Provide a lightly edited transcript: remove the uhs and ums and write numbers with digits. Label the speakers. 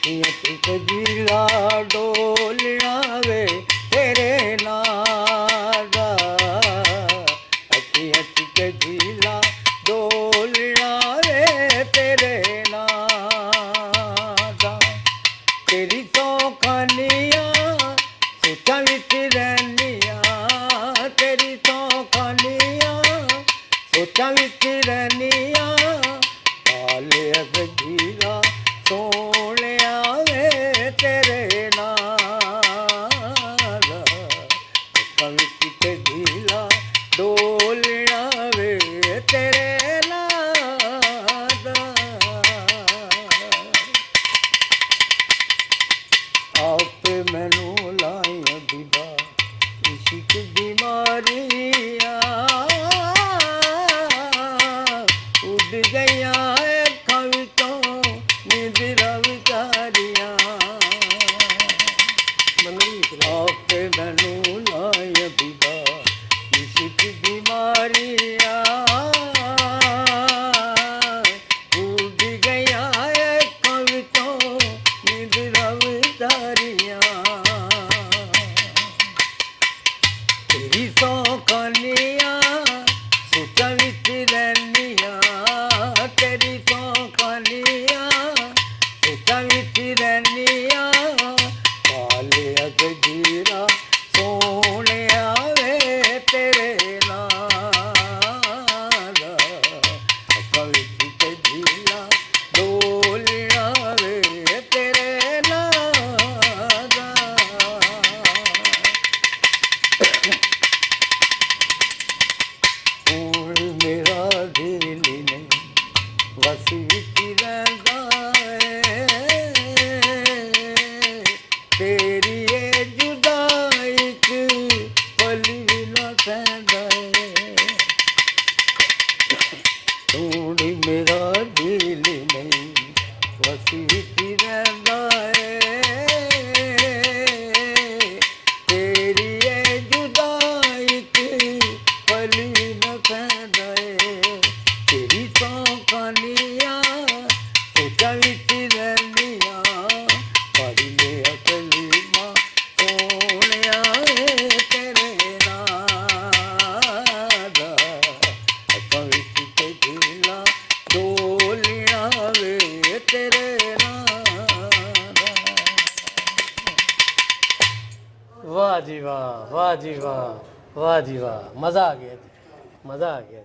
Speaker 1: जिला डोलिया वे तेरे नादा अच्छी अच्छी के जिला डोलिया वे तेरे नादा तेरी तो खानिया सोचा विच रहनिया तेरी तो खानिया सोचा विच रहनिया काले जिला सोनिया वे तेरे नादा कवित के जिला डोलिया वे तेरे नादा आप मैनू लाइया बिदा इश्क बीमारियां उड़ गईया अखां विचों नींदरां विचारियां आप मैनू लाइया बिदा इश्क बीमारियां उड़ गईया अखां विचों नींदरां विचारियां तेरी सौखानिया सोचा विच रहनिया तेरी सौखानिया सोचा विच रहनिया काले गजीरा सोनिया वे तेरे नादा कवित के जिला डोलिया वे तेरे नादा हूँ मेरा दिल ने बस विच रहिंदा तेरी ये जुदाई च पल भी न सहिंदा हूँ मेरा दिल नहीं बस विच रहिंदा तेरी ये जुदाई च पल भी न सहिंदा तेरी सौखानिया सोचा विच रहनिया पढ़ ले अकलीमा सोनिया वे तेरे नादा कवित के जिला डोलिया वे तेरे नादा। वाह जी वाह, वाह जी वाह, वाह जी वाह, मज़ा आ गया जी, मज़ा आ गया जी।